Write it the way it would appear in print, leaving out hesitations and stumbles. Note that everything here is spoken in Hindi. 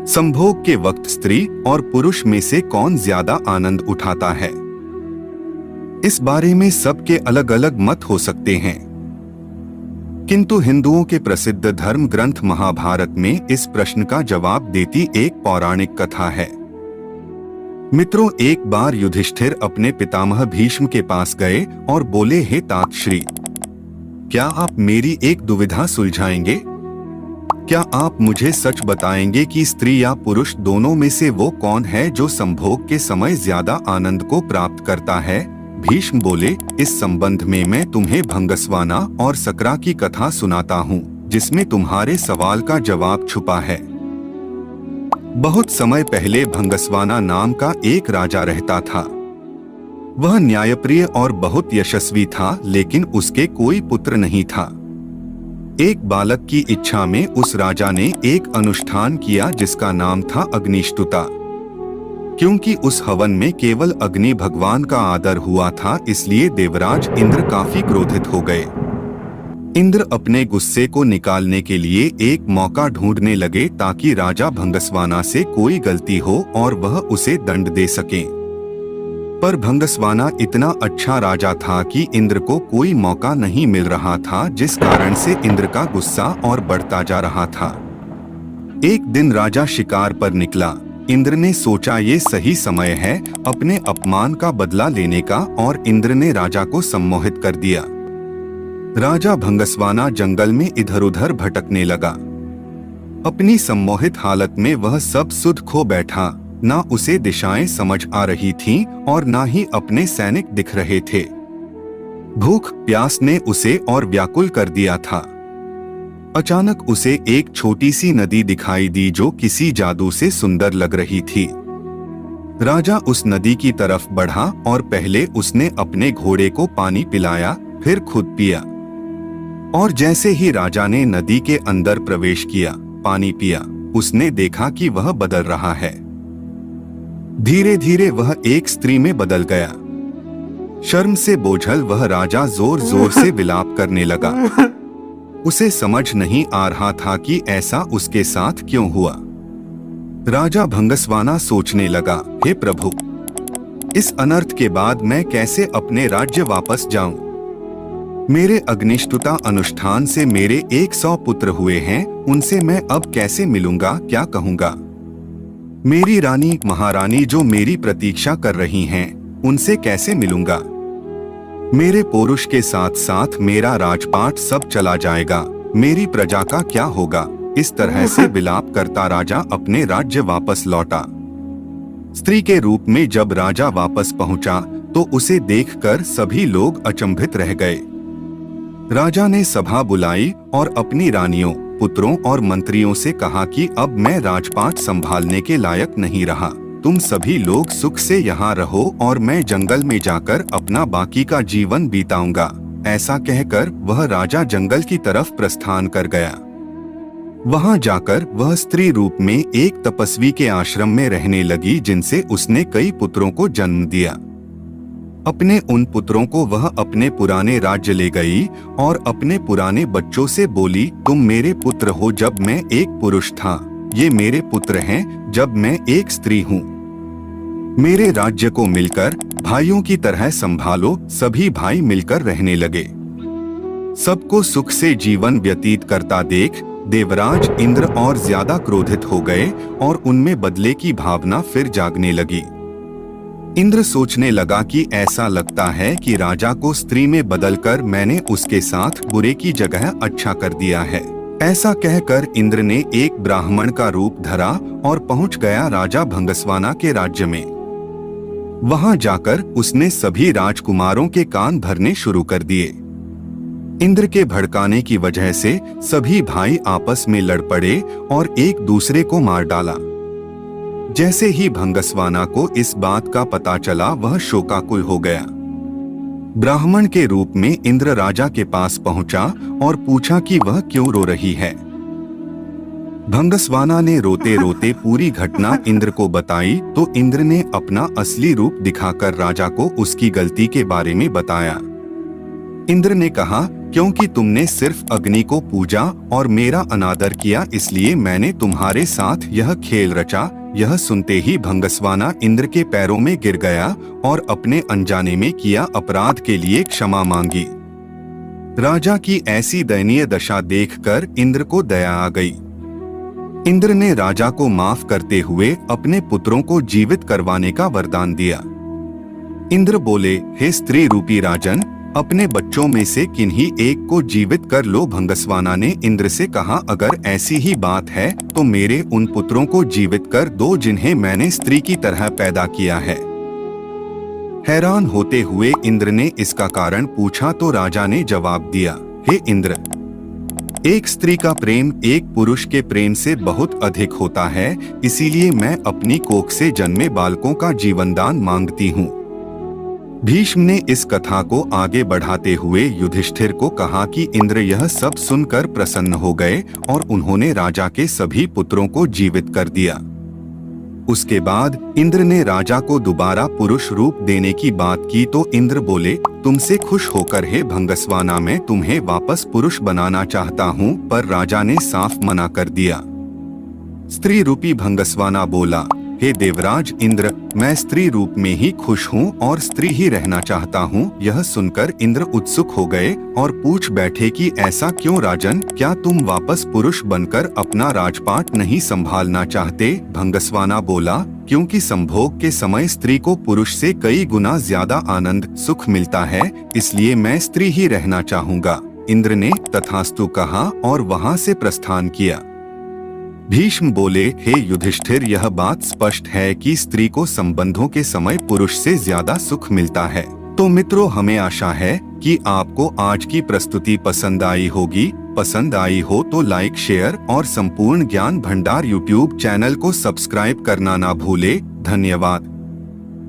संभोग के वक्त स्त्री और पुरुष में से कौन ज्यादा आनंद उठाता है? इस बारे में सबके अलग अलग मत हो सकते हैं, किंतु हिंदुओं के प्रसिद्ध धर्म ग्रंथ महाभारत में इस प्रश्न का जवाब देती एक पौराणिक कथा है। मित्रों, एक बार युधिष्ठिर अपने पितामह भीष्म के पास गए और बोले, हे तात श्री, क्या आप मेरी एक दुविधा सुलझाएंगे? क्या आप मुझे सच बताएंगे कि स्त्री या पुरुष दोनों में से वो कौन है जो संभोग के समय ज्यादा आनंद को प्राप्त करता है? भीष्म बोले, इस संबंध में मैं तुम्हें भंगस्वाना और सकरा की कथा सुनाता हूँ, जिसमें तुम्हारे सवाल का जवाब छुपा है। बहुत समय पहले भंगस्वाना नाम का एक राजा रहता था। वह न्यायप्रिय और बहुत यशस्वी था, लेकिन उसके कोई पुत्र नहीं था। एक बालक की इच्छा में उस राजा ने एक अनुष्ठान किया जिसका नाम था अग्निष्टुता। क्योंकि उस हवन में केवल अग्नि भगवान का आदर हुआ था, इसलिए देवराज इंद्र काफी क्रोधित हो गए। इंद्र अपने गुस्से को निकालने के लिए एक मौका ढूंढने लगे ताकि राजा भंगस्वाना से कोई गलती हो और वह उसे दंड दे सके। पर भंगस्वाना इतना अच्छा राजा था कि इंद्र को कोई मौका नहीं मिल रहा था, जिस कारण से इंद्र का गुस्सा और बढ़ता जा रहा था। एक दिन राजा शिकार पर निकला। इंद्र ने सोचा ये सही समय है अपने अपमान का बदला लेने का, और इंद्र ने राजा को सम्मोहित कर दिया। राजा भंगस्वाना जंगल में इधर उधर भटकने लगा। अपनी सम्मोहित हालत में वह सब सुध खो बैठा। ना उसे दिशाएं समझ आ रही थीं और ना ही अपने सैनिक दिख रहे थे। भूख प्यास ने उसे और व्याकुल कर दिया था। अचानक उसे एक छोटी सी नदी दिखाई दी जो किसी जादू से सुंदर लग रही थी। राजा उस नदी की तरफ बढ़ा और पहले उसने अपने घोड़े को पानी पिलाया, फिर खुद पिया। और जैसे ही राजा ने नदी के अंदर प्रवेश किया, पानी पिया, उसने देखा कि वह बदल रहा है। धीरे धीरे वह एक स्त्री में बदल गया। शर्म से बोझल वह राजा जोर जोर से विलाप करने लगा। उसे समझ नहीं आ रहा था कि ऐसा उसके साथ क्यों हुआ। राजा भंगस्वाना सोचने लगा, हे प्रभु, इस अनर्थ के बाद मैं कैसे अपने राज्य वापस जाऊं? मेरे अग्निष्टुता अनुष्ठान से मेरे 100 पुत्र हुए हैं, उनसे मैं अब कैसे मिलूंगा, क्या कहूंगा? मेरी रानी महारानी जो मेरी प्रतीक्षा कर रही हैं, उनसे कैसे मिलूंगा? मेरे पौरुष के साथ साथ मेरा राजपाट सब चला जाएगा, मेरी प्रजा का क्या होगा? इस तरह से विलाप करता राजा अपने राज्य वापस लौटा। स्त्री के रूप में जब राजा वापस पहुंचा तो उसे देखकर सभी लोग अचंभित रह गए। राजा ने सभा बुलाई और अपनी रानियों, पुत्रों और मंत्रियों से कहा कि अब मैं राजपाट संभालने के लायक नहीं रहा। तुम सभी लोग सुख से यहाँ रहो और मैं जंगल में जाकर अपना बाकी का जीवन बिताऊंगा। ऐसा कहकर वह राजा जंगल की तरफ प्रस्थान कर गया। वहां जाकर वह स्त्री रूप में एक तपस्वी के आश्रम में रहने लगी, जिनसे उसने कई पुत्रों को जन्म दिया। अपने उन पुत्रों को वह अपने पुराने राज्य ले गई और अपने पुराने बच्चों से बोली, तुम मेरे पुत्र हो जब मैं एक पुरुष था, ये मेरे पुत्र हैं जब मैं एक स्त्री हूँ। मेरे राज्य को मिलकर भाइयों की तरह संभालो। सभी भाई मिलकर रहने लगे। सबको सुख से जीवन व्यतीत करता देख देवराज इंद्र और ज्यादा क्रोधित हो गए और उनमें बदले की भावना फिर जागने लगी। इंद्र सोचने लगा कि ऐसा लगता है कि राजा को स्त्री में बदलकर मैंने उसके साथ बुरे की जगह अच्छा कर दिया है। ऐसा कहकर इंद्र ने एक ब्राह्मण का रूप धरा और पहुंच गया राजा भंगस्वाना के राज्य में। वहां जाकर उसने सभी राजकुमारों के कान भरने शुरू कर दिए। इंद्र के भड़काने की वजह से सभी भाई आपस में लड़ पड़े और एक दूसरे को मार डाला। जैसे ही भंगस्वाना को इस बात का पता चला, वह शोकाकुल हो गया। ब्राह्मण के रूप में इंद्र राजा के पास पहुंचा और पूछा कि वह क्यों रो रही है। भंगस्वाना ने रोते रोते पूरी घटना इंद्र को बताई तो इंद्र ने अपना असली रूप दिखाकर राजा को उसकी गलती के बारे में बताया। इंद्र ने कहा, क्योंकि तुमने सिर्फ अग्नि को पूजा और मेरा अनादर किया, इसलिए मैंने तुम्हारे साथ यह खेल रचा। यह सुनते ही भंगस्वाना इंद्र के पैरों में गिर गया और अपने अनजाने में किया अपराध के लिए क्षमा मांगी। राजा की ऐसी दयनीय दशा देखकर इंद्र को दया आ गई। इंद्र ने राजा को माफ करते हुए अपने पुत्रों को जीवित करवाने का वरदान दिया। इंद्र बोले, हे स्त्री रूपी राजन, अपने बच्चों में से किन्हीं एक को जीवित कर लो। भंगस्वाना ने इंद्र से कहा, अगर ऐसी ही बात है तो मेरे उन पुत्रों को जीवित कर दो जिन्हें मैंने स्त्री की तरह पैदा किया है। हैरान होते हुए इंद्र ने इसका कारण पूछा तो राजा ने जवाब दिया, हे इंद्र, एक स्त्री का प्रेम एक पुरुष के प्रेम से बहुत अधिक होता है, इसीलिए मैं अपनी कोख से जन्मे बालकों का जीवनदान मांगती हूँ। भीष्म ने इस कथा को आगे बढ़ाते हुए युधिष्ठिर को कहा कि इंद्र यह सब सुनकर प्रसन्न हो गए और उन्होंने राजा के सभी पुत्रों को जीवित कर दिया। उसके बाद इंद्र ने राजा को दोबारा पुरुष रूप देने की बात की तो इंद्र बोले, तुमसे खुश होकर हे भंगस्वाना मैं तुम्हें वापस पुरुष बनाना चाहता हूँ, पर राजा ने साफ मना कर दिया। स्त्री रूपी भंगस्वाना बोला, हे देवराज इंद्र, मैं स्त्री रूप में ही खुश हूँ और स्त्री ही रहना चाहता हूँ। यह सुनकर इंद्र उत्सुक हो गए और पूछ बैठे कि ऐसा क्यों राजन, क्या तुम वापस पुरुष बनकर अपना राजपाट नहीं संभालना चाहते? भंगस्वाना बोला, क्योंकि संभोग के समय स्त्री को पुरुष से कई गुना ज्यादा आनंद सुख मिलता है, इसलिए मैं स्त्री ही रहना चाहूँगा। इंद्र ने तथास्तु कहा और वहाँ से प्रस्थान किया। भीष्म बोले, हे युधिष्ठिर, यह बात स्पष्ट है कि स्त्री को संबंधों के समय पुरुष से ज्यादा सुख मिलता है। तो मित्रों, हमें आशा है कि आपको आज की प्रस्तुति पसंद आई होगी। पसंद आई हो तो लाइक, शेयर और संपूर्ण ज्ञान भंडार यूट्यूब चैनल को सब्सक्राइब करना ना भूले। धन्यवाद।